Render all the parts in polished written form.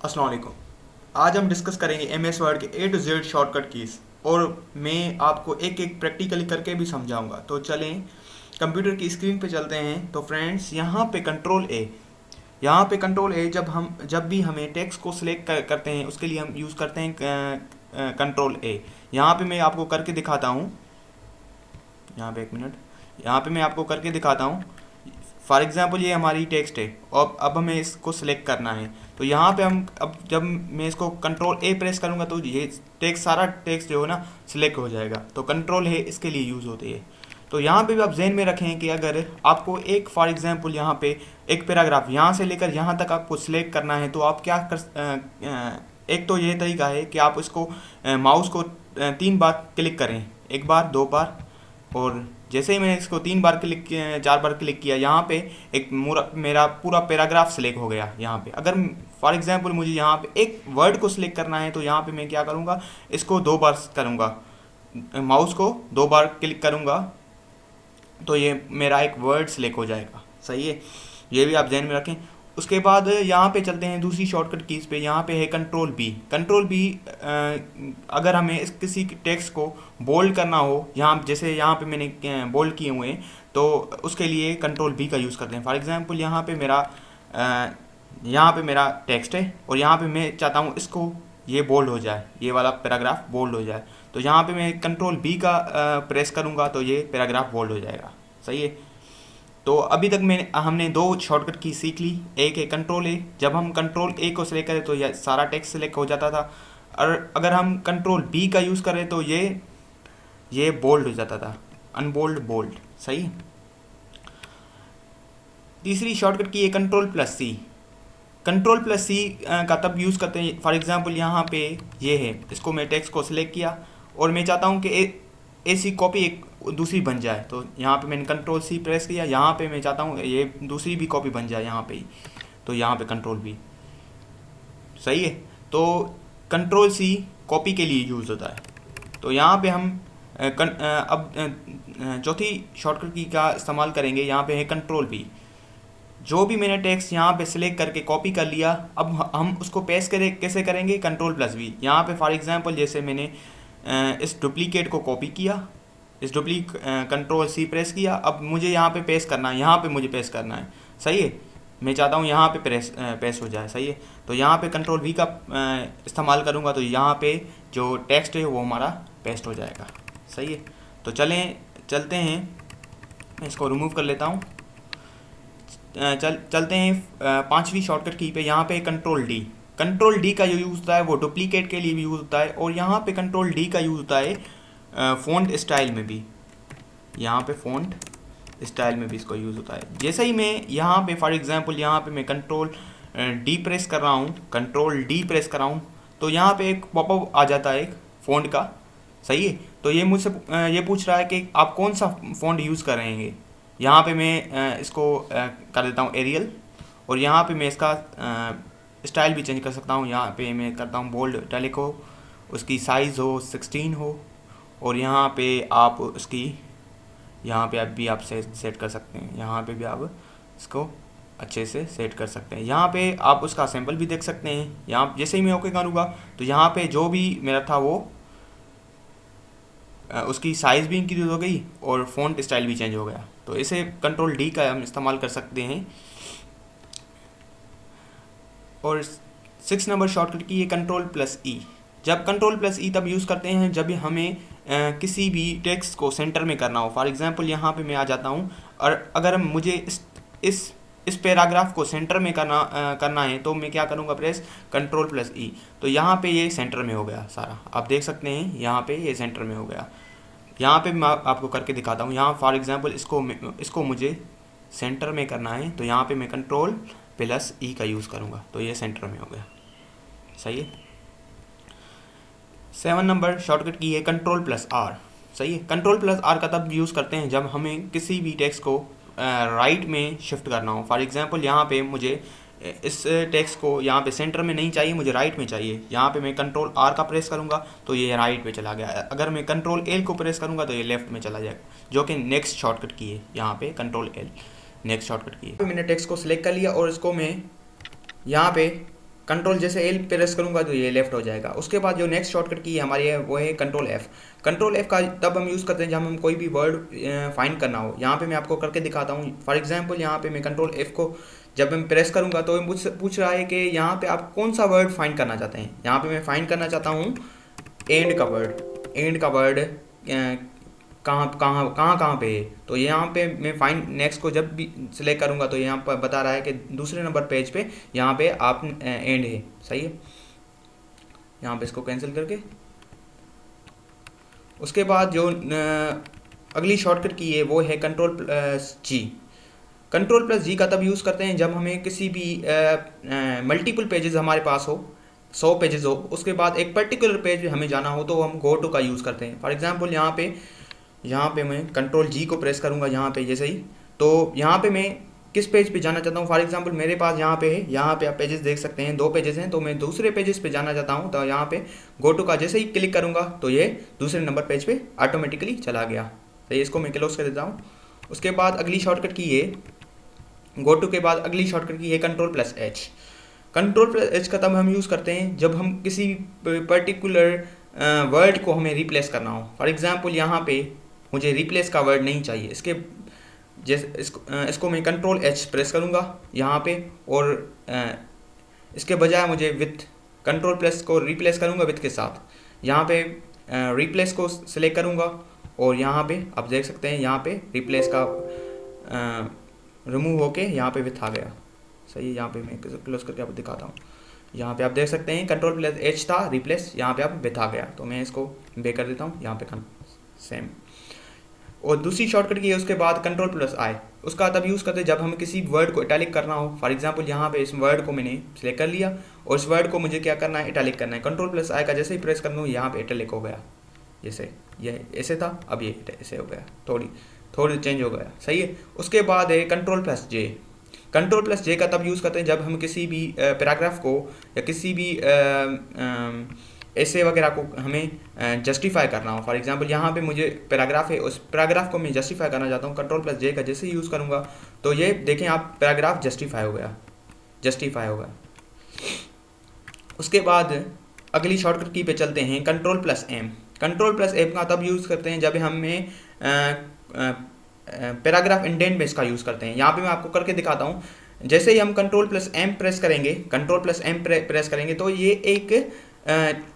अस्सलाम वालेकुम। आज हम डिस्कस करेंगे एमएस वर्ड के ए टू जेड शॉर्टकट कीज़ और मैं आपको एक एक प्रैक्टिकली करके भी समझाऊंगा। तो चलें कंप्यूटर की स्क्रीन पे चलते हैं। तो फ्रेंड्स यहाँ पे कंट्रोल ए जब भी हमें टेक्स्ट को सिलेक्ट करते हैं उसके लिए हम यूज़ करते हैं कंट्रोल ए। यहाँ पे मैं आपको करके दिखाता हूँ। यहाँ पे एक मिनट, यहाँ पे मैं आपको करके दिखाता हूँ। फॉर एग्जांपल ये हमारी टेक्स्ट है और अब हमें इसको सिलेक्ट करना है। तो यहाँ पे हम अब जब मैं इसको कंट्रोल ए प्रेस करूँगा तो ये सारा टेक्स्ट जो है ना सिलेक्ट हो जाएगा। तो कंट्रोल है इसके लिए यूज़ होती है। तो यहाँ पे भी आप जहन में रखें कि अगर आपको एक फॉर एग्जांपल यहाँ पे एक पैराग्राफ यहाँ से लेकर यहाँ तक आपको सिलेक्ट करना है तो आप क्या एक तो ये तरीका है कि आप इसको माउस को 3 बार क्लिक करें, 1 बार 2 बार, और जैसे ही मैंने इसको 3 बार क्लिक किया 4 बार क्लिक किया यहाँ पे एक मेरा पूरा पैराग्राफ सिलेक्ट हो गया। यहाँ पे अगर फॉर एग्जांपल मुझे यहाँ पे एक वर्ड को सिलेक्ट करना है तो यहाँ पे मैं क्या करूँगा, इसको 2 बार करूँगा, माउस को 2 बार क्लिक करूँगा तो ये मेरा एक वर्ड सिलेक्ट हो जाएगा। सही है, ये भी आप ध्यान में रखें। उसके बाद यहाँ पे चलते हैं दूसरी शॉर्टकट कीज़ पे। यहाँ पे है कंट्रोल बी। कंट्रोल बी अगर हमें इस किसी टेक्स्ट को बोल्ड करना हो, यहाँ जैसे यहाँ पे मैंने बोल्ड किए हुए हैं तो उसके लिए कंट्रोल बी का यूज़ करते हैं। फॉर एग्जांपल यहाँ पे मेरा टेक्स्ट है और यहाँ पे मैं चाहता हूँ इसको ये बोल्ड हो जाए, ये वाला पैराग्राफ बोल्ड हो जाए। तो यहाँ पे मैं कंट्रोल बी का प्रेस करूँगा तो ये पैराग्राफ बोल्ड हो जाएगा। सही है। तो अभी तक हमने 2 शॉर्टकट की सीख ली। एक है कंट्रोल ए, जब हम कंट्रोल ए को सिलेक्ट करें तो ये सारा टेक्स्ट सिलेक्ट हो जाता था, और अगर हम कंट्रोल बी का यूज़ करें तो ये बोल्ड हो जाता था, अनबोल्ड बोल्ड। सही। तीसरी शॉर्टकट की है कंट्रोल प्लस सी। कंट्रोल प्लस सी का तब यूज़ करते हैं, फॉर एग्जांपल यहाँ पे ये है, इसको मैं टेक्स्ट को सिलेक्ट किया और मैं चाहता हूँ कि ऐसी कॉपी एक दूसरी बन जाए। तो यहाँ पे मैंने कंट्रोल सी प्रेस किया, यहाँ पे मैं चाहता हूँ ये दूसरी भी कॉपी बन जाए यहाँ पे ही, तो यहाँ पे कंट्रोल बी। सही है। तो कंट्रोल सी कॉपी के लिए यूज़ होता है। तो यहाँ पे हम अब चौथी शॉर्टकट की का इस्तेमाल करेंगे। यहाँ पे है कंट्रोल बी। जो भी मैंने टेक्स्ट यहाँ पे सिलेक्ट करके कॉपी कर लिया, अब हम उसको पेस्ट कैसे करेंगे, कंट्रोल प्लस वी। यहाँ पे फॉर एग्जांपल जैसे मैंने इस डुप्लीकेट को कॉपी किया, कंट्रोल सी प्रेस किया, अब मुझे यहाँ पे पेस्ट करना है, यहाँ पे मुझे पेस्ट करना है। सही है, मैं चाहता हूँ यहाँ पे पेस्ट हो जाए। सही है। तो यहाँ पे कंट्रोल वी का इस्तेमाल करूँगा तो यहाँ पे जो टेक्स्ट है वो हमारा पेस्ट हो जाएगा। सही है। तो चलते हैं, मैं इसको रिमूव कर लेता हूँ। चलते हैं 5वीं शॉर्टकट की पे। यहाँ पे कंट्रोल डी। कंट्रोल डी का जो यूज़ होता है वो डुप्लीकेट के लिए भी यूज़ होता है, और यहाँ पे कंट्रोल डी का यूज़ होता है फ़ॉन्ट स्टाइल में भी। यहाँ पे फ़ॉन्ट स्टाइल में भी इसको यूज़ होता है। जैसे ही मैं यहाँ पे फॉर एग्जांपल यहाँ पे मैं कंट्रोल डी प्रेस कर रहा हूँ, तो यहाँ पे एक पॉपअप आ जाता है एक फ़ॉन्ट का। सही है। तो ये मुझसे ये पूछ रहा है कि आप कौन सा फ़ॉन्ट यूज़ कर रहे हैं। यहाँ पे मैं इसको कर देता हूँ एरियल, और यहाँ पे मैं इसका स्टाइल भी चेंज कर सकता हूँ। यहाँ पे मैं करता हूँ बोल्ड इटैलिक हो, उसकी साइज़ हो 16 हो, और यहाँ पे आप उसकी यहाँ पे आप सेट कर सकते हैं। यहाँ पे भी आप इसको अच्छे से सेट कर सकते हैं। यहाँ पे आप उसका सैम्पल भी देख सकते हैं। यहाँ जैसे ही मैं ओके करूँगा तो यहाँ पे जो भी मेरा था वो उसकी साइज़ भी इंक्रीज हो गई और फ़ॉन्ट स्टाइल भी चेंज हो गया। तो इसे कंट्रोल डी का हम इस्तेमाल कर सकते हैं। और 6 नंबर शॉर्टकट की ये कंट्रोल प्लस ई। जब कंट्रोल प्लस ई तब यूज़ करते हैं जब हमें किसी भी टेक्स्ट को सेंटर में करना हो। फॉर एग्जांपल यहाँ पे मैं आ जाता हूँ, और अगर मुझे इस पैराग्राफ को सेंटर में करना है तो मैं क्या करूँगा, प्रेस कंट्रोल प्लस ई। तो यहाँ पे ये सेंटर में हो गया सारा, आप देख सकते हैं यहाँ पे ये सेंटर में हो गया। यहाँ पे मैं आपको करके दिखाता हूँ। यहाँ फॉर एग्जांपल इसको मुझे सेंटर में करना है तो यहाँ पे मैं कंट्रोल प्लस ई का यूज़ करूँगा तो ये सेंटर में हो गया। सही है। 7 नंबर शॉर्टकट की है कंट्रोल प्लस आर। सही है। कंट्रोल प्लस आर का तब यूज़ करते हैं जब हमें किसी भी टेक्स्ट को राइट में शिफ्ट करना हो। फॉर एग्जांपल यहाँ पे मुझे इस टेक्स्ट को यहाँ पे सेंटर में नहीं चाहिए, मुझे राइट में चाहिए। यहाँ पे मैं कंट्रोल आर का प्रेस करूँगा तो ये राइट पे चला गया। अगर मैं कंट्रोल एल को प्रेस करूँगा तो ये लेफ्ट में चला जाएगा, जो कि नेक्स्ट शॉर्टकट की है। यहाँ पे कंट्रोल एल नेक्स्ट शॉर्टकट की है। मैंने टेक्स्ट को सिलेक्ट कर लिया और इसको मैं यहाँ पे कंट्रोल जैसे एल प्रेस करूंगा तो ये लेफ्ट हो जाएगा। उसके बाद जो नेक्स्ट शॉर्टकट की हमारी है वो है कंट्रोल एफ। कंट्रोल एफ का तब हम यूज़ करते हैं जब हम कोई भी वर्ड फाइंड करना हो। यहाँ पे मैं आपको करके दिखाता हूँ। फॉर एग्जांपल यहाँ पे मैं कंट्रोल एफ को जब मैं प्रेस करूंगा तो मुझसे पूछ रहा है कि यहाँ पे आप कौन सा वर्ड फाइंड करना चाहते हैं। यहाँ पे मैं फाइंड करना चाहता हूँ एंड का वर्ड। एंड का वर्ड कहाँ कहाँ कहाँ कहाँ पे है, तो यहाँ पे मैं फाइंड नेक्स्ट को जब भी सिलेक्ट करूँगा तो यहाँ पर बता रहा है कि दूसरे नंबर पेज पे यहाँ पे आप एंड है। सही है, यहाँ पे इसको कैंसिल करके उसके बाद जो अगली शॉर्टकट की है वो है कंट्रोल प्लस जी। कंट्रोल प्लस जी का तब यूज़ करते हैं जब हमें किसी भी मल्टीपल पेजेस हमारे पास हो, 100 पेजेस हो, उसके बाद एक पर्टिकुलर पेज पे हमें जाना हो तो हम गो टू का यूज़ करते हैं। फॉर एग्जांपल यहाँ पे मैं कंट्रोल जी को प्रेस करूँगा यहाँ पे जैसे ही, तो यहाँ पे मैं किस पेज पे जाना चाहता हूँ। फॉर एग्जांपल मेरे पास यहाँ पे है, यहाँ पे आप पेजेस देख सकते हैं 2 पेजेस हैं, तो मैं दूसरे पेजेस पे जाना चाहता हूँ तो यहाँ पे गो टू का जैसे ही क्लिक करूँगा तो ये दूसरे नंबर पेज पे ऑटोमेटिकली चला गया। तो इसको मैं क्लोज कर देता हूँ। उसके बाद अगली शॉर्टकट की है गो टू के बाद अगली शॉर्टकट की है control plus H. Control plus H का तब हम यूज़ करते हैं जब हम किसी पर्टिकुलर वर्ड को हमें रिप्लेस करना हो। फॉर एग्जांपल यहाँ पे मुझे रिप्लेस का वर्ड नहीं चाहिए, इसको मैं कंट्रोल एच प्रेस करूँगा यहाँ पे, और इसके बजाय मुझे विथ कंट्रोल प्लस को रिप्लेस करूँगा विथ के साथ। यहाँ पे रिप्लेस को सिलेक्ट करूँगा और यहाँ पे आप देख सकते हैं यहाँ पे रिप्लेस का रिमूव होके यहाँ पे विथ आ गया। सही है, यहाँ पे मैं क्लोज करके आपको दिखाता हूँ। यहाँ पे आप देख सकते हैं कंट्रोल प्लस एच था रिप्लेस, यहाँ पे आप विथ आ गया। तो मैं इसको बे कर देता हूँ यहाँ पे सेम। और दूसरी शॉर्टकट की है उसके बाद कंट्रोल प्लस आई। उसका तब यूज़ करते हैं जब हमें किसी वर्ड को इटैलिक करना हो। फॉर एग्जांपल यहाँ पे इस वर्ड को मैंने सिलेक्ट कर लिया और इस वर्ड को मुझे क्या करना है, इटैलिक करना है। कंट्रोल प्लस आई का जैसे ही प्रेस कर दूँ यहाँ पे इटैलिक हो गया। जैसे ये ऐसे था, अब ये ऐसे हो गया, थोड़ी चेंज हो गया। सही है। उसके बाद है कंट्रोल प्लस जे। कंट्रोल प्लस जे का तब यूज़ करते हैं जब हम किसी भी पैराग्राफ को या किसी भी ऐसे वगैरह को हमें जस्टिफाई करना हो। फॉर एग्जांपल यहाँ पे मुझे पैराग्राफ है, उस पैराग्राफ को मैं जस्टिफाई करना चाहता हूँ। कंट्रोल प्लस जे का जैसे यूज़ करूँगा तो ये देखें आप पैराग्राफ जस्टिफाई हो गया। उसके बाद अगली शॉर्टकट की पे चलते हैं control plus M. Control plus M का तब यूज़ करते हैं जब हमें पैराग्राफ इंडेंट में इसका यूज़ करते हैं। यहाँ पे मैं आपको करके दिखाता हूँ। जैसे ही हम कंट्रोल प्लस एम प्रेस करेंगे तो ये एक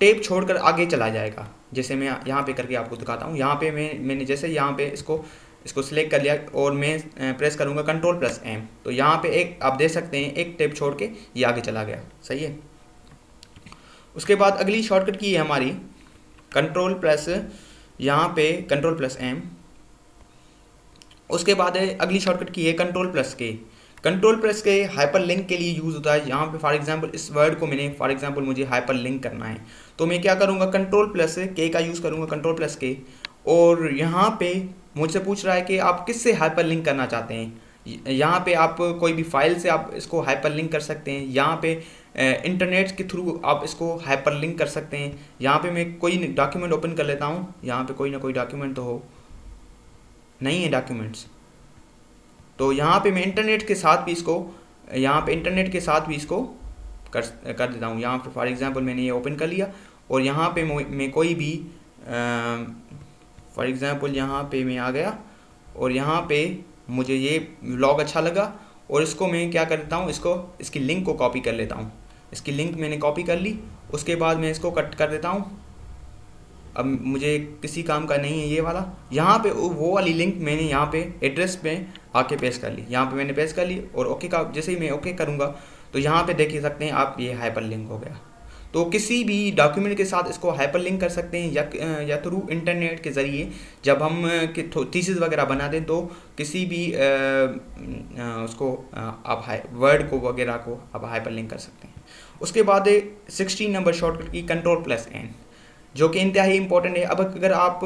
टेप छोड़कर आगे चला जाएगा। जैसे मैं यहाँ पे करके आपको दिखाता हूँ। यहाँ पे मैंने जैसे यहाँ पे इसको सिलेक्ट कर लिया और मैं प्रेस करूँगा कंट्रोल प्लस एम, तो यहाँ पे एक आप देख सकते हैं एक टेप छोड़ के ये आगे चला गया। सही है। उसके बाद अगली शॉर्टकट की है हमारी कंट्रोल प्लस एम। उसके बाद अगली शॉर्टकट की है कंट्रोल प्लस के। कंट्रोल प्लस के हाइपर लिंक के लिए यूज़ होता है। यहाँ पे फॉर एग्जांपल इस वर्ड को मैंने फॉर एग्जांपल मुझे हाइपर लिंक करना है तो मैं क्या करूँगा, कंट्रोल प्लस के का यूज़ करूँगा, कंट्रोल प्लस के। और यहाँ पे मुझसे पूछ रहा है कि आप किससे हाइपर लिंक करना चाहते हैं। यहाँ पे आप कोई भी फाइल से आप इसको हाइपर लिंक कर सकते हैं। यहाँ पे इंटरनेट के थ्रू आप इसको हाइपर लिंक कर सकते हैं। यहाँ पे मैं कोई डॉक्यूमेंट ओपन कर लेता हूँ। यहाँ पे कोई ना कोई डॉक्यूमेंट तो हो, नहीं है डॉक्यूमेंट्स, तो यहाँ पे मैं इंटरनेट के साथ भी इसको कर देता हूँ। यहाँ पे फॉर एग्जांपल मैंने ये ओपन कर लिया और यहाँ पे मैं कोई भी फॉर एग्जांपल यहाँ पे मैं आ गया और यहाँ पे मुझे ये व्लॉग अच्छा लगा और इसको मैं क्या कर देता हूँ, इसकी लिंक को कॉपी कर लेता हूँ। इसकी लिंक मैंने कॉपी कर ली। उसके बाद मैं इसको कट कर देता हूँ। अब मुझे किसी काम का नहीं है ये वाला। यहाँ पे वो वाली लिंक मैंने यहाँ पे एड्रेस पे आके पेस्ट कर ली। यहाँ पे मैंने पेस्ट कर ली और ओके का जैसे ही मैं ओके करूँगा तो यहाँ पे देख सकते हैं आप ये हाइपर लिंक हो गया। तो किसी भी डॉक्यूमेंट के साथ इसको हाइपर लिंक कर सकते हैं या थ्रू इंटरनेट के ज़रिए जब हम थीसिस वगैरह बना दें तो किसी भी उसको आप वर्ड को वगैरह को आप हाइपर लिंक कर सकते हैं। उसके बाद 16 नंबर शॉर्टकट की कंट्रोल प्लस एन, जो कि इंतहाई इंपॉर्टेंट है। अब अगर आप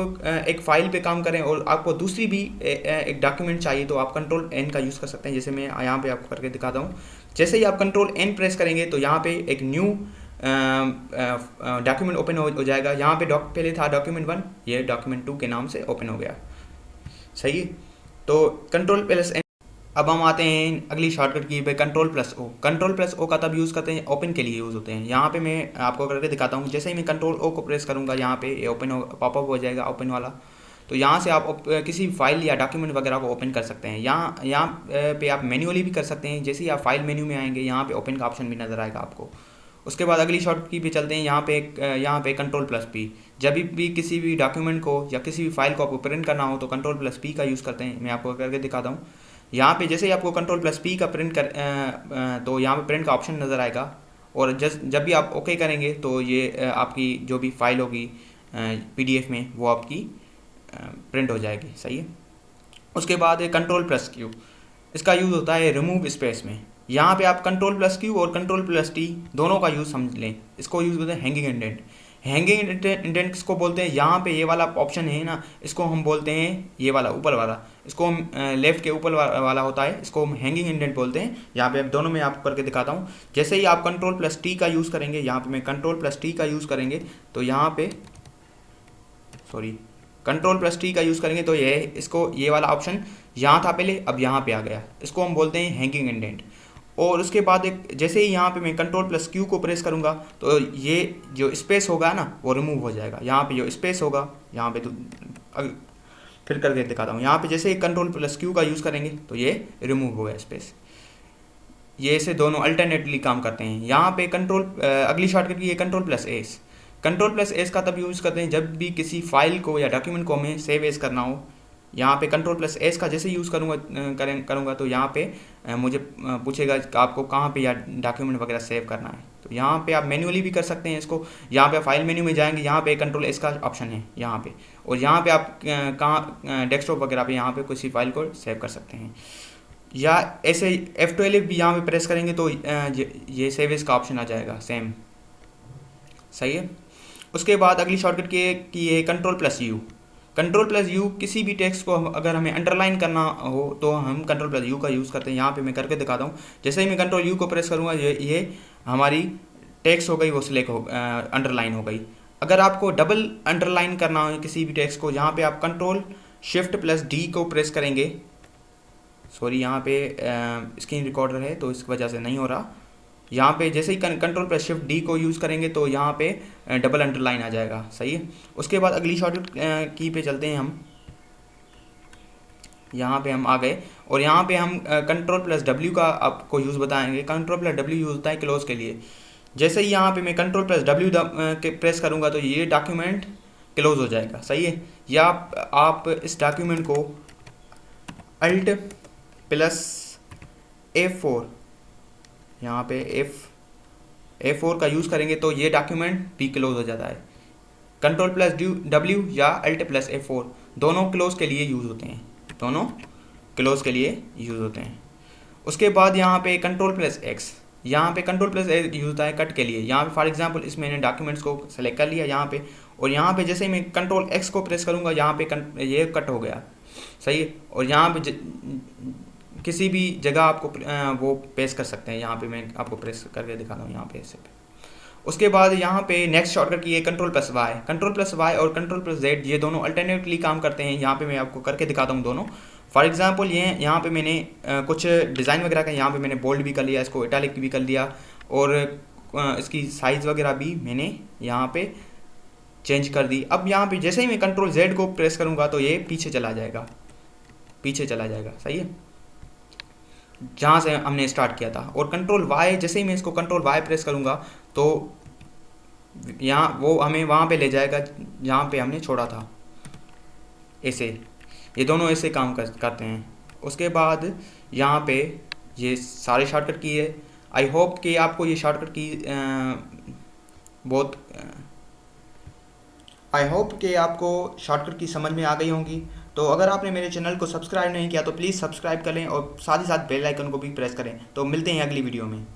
एक फ़ाइल पे काम करें और आपको दूसरी भी एक डॉक्यूमेंट चाहिए तो आप कंट्रोल एन का यूज़ कर सकते हैं। जैसे मैं यहाँ पे आपको करके दिखाता हूँ। जैसे ही आप कंट्रोल एन प्रेस करेंगे तो यहाँ पे एक न्यू डॉक्यूमेंट ओपन हो जाएगा। यहाँ पे पहले था डॉक्यूमेंट 1, ये डॉक्यूमेंट 2 के नाम से ओपन हो गया। सही है। तो कंट्रोल प्लस एन। अब हम आते हैं अगली शॉर्टकट की पे Ctrl+O। Ctrl+O का तब यूज़ करते हैं, ओपन के लिए यूज़ होते हैं। यहाँ पे मैं आपको करके दिखाता हूँ। जैसे ही मैं Ctrl+O को प्रेस करूँगा, यहाँ पे ये ओपन पॉपअप हो जाएगा ओपन वाला। तो यहाँ से आप किसी फाइल या डॉक्यूमेंट वगैरह को ओपन कर सकते हैं। यहाँ पे आप मैन्युअली भी कर सकते हैं। जैसे ही आप फाइल मेन्यू में आएंगे, यहाँ पे ओपन का ऑप्शन भी नज़र आएगा आपको। उसके बाद अगली शॉर्टकट की पे चलते हैं। यहाँ पे Ctrl+P। जब भी किसी भी डॉक्यूमेंट को या किसी भी फाइल को आपको प्रिंट करना हो तो Ctrl+P का यूज़ करते हैं। मैं आपको करके दिखाता हूँ। यहाँ पे जैसे ही आपको Ctrl+P का तो यहाँ पे प्रिंट का ऑप्शन नज़र आएगा, और जब भी आप ओके करेंगे तो ये आपकी जो भी फाइल होगी PDF में वो आपकी प्रिंट हो जाएगी। सही है। उसके बाद है Ctrl+Q। इसका यूज़ होता है रिमूव स्पेस में। यहाँ पे आप Ctrl+Q और Ctrl+T दोनों का यूज़ समझ लें। इसको यूज़ होता है हैंगिंग इंडेंट। हैंगिंग इंडेंट किसको बोलते हैं? यहाँ पे ये वाला ऑप्शन है ना, इसको हम बोलते हैं, ये वाला ऊपर वाला, इसको हम लेफ्ट के ऊपर वाला होता है, इसको हम हैंगिंग इंडेंट बोलते हैं। यहाँ पे दोनों में आपको करके दिखाता हूँ। जैसे ही आप Ctrl+T का यूज़ करेंगे, यहाँ पे मैं Ctrl+T का यूज़ करेंगे तो यहाँ पे Ctrl+T का यूज़ करेंगे तो ये वाला ऑप्शन यहाँ था पहले, अब यहाँ पे आ गया। इसको हम बोलते हैं हैंगिंग इंडेंट। और उसके बाद जैसे ही यहाँ पे मैं Ctrl+Q को प्रेस करूँगा तो ये जो स्पेस होगा ना वो रिमूव हो जाएगा। यहाँ पे जो स्पेस होगा, यहाँ पे तो फिर करके दिखाता हूँ। यहाँ पे जैसे ही Ctrl+Q का यूज़ करेंगे तो ये रिमूव हो गया स्पेस। ये ऐसे दोनों अल्टरनेटली काम करते हैं। यहाँ पे अगली शॉर्टकट की है Ctrl+S। Ctrl+S का तब यूज़ करते हैं जब भी किसी फाइल को या डॉक्यूमेंट को हमें सेव एज करना हो। यहाँ पे Ctrl+S का जैसे यूज़ करूँगा तो यहाँ पे मुझे पूछेगा कि आपको कहाँ पे या डॉक्यूमेंट वगैरह सेव करना है। तो यहाँ पे आप मैन्युअली भी कर सकते हैं इसको। यहाँ पे फाइल मेन्यू में जाएंगे, यहाँ पे Ctrl+S का ऑप्शन है यहाँ पे, और यहाँ पे आप कहाँ डेस्कटॉप वगैरह पे यहाँ पे किसी फाइल को सेव कर सकते हैं। या ऐसे F12 भी यहाँ पे प्रेस करेंगे तो ये सेव एज का ऑप्शन आ जाएगा सेम। सही है। उसके बाद अगली शॉर्टकट की है Ctrl+U। Ctrl+U किसी भी टेक्स्ट को अगर हमें अंडरलाइन करना हो तो हम Ctrl+U का यूज़ करते हैं। यहाँ पे मैं करके दिखाता हूँ। जैसे ही मैं Ctrl+U को प्रेस करूँगा, ये हमारी टेक्स्ट हो गई, वो सिलेक्ट अंडरलाइन हो गई। अगर आपको डबल अंडरलाइन करना हो किसी भी टेक्स्ट को, यहाँ पे आप Ctrl+Shift+D को प्रेस करेंगे। सॉरी, यहाँ पे स्क्रीन रिकॉर्डर है तो इस वजह से नहीं हो रहा। यहाँ पे जैसे ही Ctrl+Shift+D को यूज़ करेंगे तो यहाँ पे डबल अंडरलाइन आ जाएगा। सही है। उसके बाद अगली शॉर्टकट की पे चलते हैं हम। यहाँ पे हम आ गए और यहाँ पे हम Ctrl+W का आपको यूज़ बताएंगे। Ctrl+W यूज़ होता है क्लोज के लिए। जैसे ही यहाँ पे मैं Ctrl+W के प्रेस करूँगा तो ये डॉक्यूमेंट क्लोज हो जाएगा। सही है। या आप इस डॉक्यूमेंट को Alt+F4, यहाँ पे F4 का यूज़ करेंगे तो ये डॉक्यूमेंट भी क्लोज हो जाता है। Ctrl+W या Alt+F4 दोनों क्लोज के लिए यूज़ होते हैं, दोनों क्लोज के लिए यूज़ होते हैं। उसके बाद यहाँ पे Ctrl+X, यहाँ पे Ctrl+X यूज़ होता है कट के लिए। यहाँ पे फॉर एग्जांपल इसमें मैंने डॉक्यूमेंट्स को सेलेक्ट कर लिया यहाँ पे, और यहाँ पे जैसे मैं Ctrl+X को प्रेस करूँगा, यहाँ पे ये कट हो गया। सही है। और यहाँ पे किसी भी जगह आपको वो पेस्ट कर सकते हैं। यहाँ पे मैं आपको प्रेस करके दिखाता हूँ यहाँ पे ऐसे पे। उसके बाद यहाँ पे नेक्स्ट शॉर्टकट की है Ctrl+Y। Ctrl+Y और Ctrl+Z ये दोनों अल्टरनेटली काम करते हैं। यहाँ पे मैं आपको करके दिखाता हूँ दोनों। फॉर एग्जांपल यहाँ पे मैंने कुछ डिज़ाइन वगैरह का यहाँ पे मैंने बोल्ड भी कर लिया, इसको इटैलिक भी कर लिया, और इसकी साइज़ वगैरह भी मैंने यहाँ पे चेंज कर दी। अब यहाँ पे जैसे ही मैं Ctrl+Z को प्रेस करूँगा तो ये पीछे चला जाएगा, पीछे चला जाएगा। सही है, जहाँ से हमने स्टार्ट किया था। और Ctrl+Y, जैसे ही मैं इसको Ctrl+Y प्रेस करूँगा तो यहाँ वो हमें वहाँ पे ले जाएगा जहाँ पे हमने छोड़ा था। ऐसे ये दोनों ऐसे काम करते हैं। उसके बाद यहाँ पे ये सारे शॉर्टकट की है। आई होप कि आपको ये शॉर्टकट की शॉर्टकट की समझ में आ गई होंगी। तो अगर आपने मेरे चैनल को सब्सक्राइब नहीं किया तो प्लीज़ सब्सक्राइब करें और साथ ही साथ बेल आइकन को भी प्रेस करें। तो मिलते हैं अगली वीडियो में।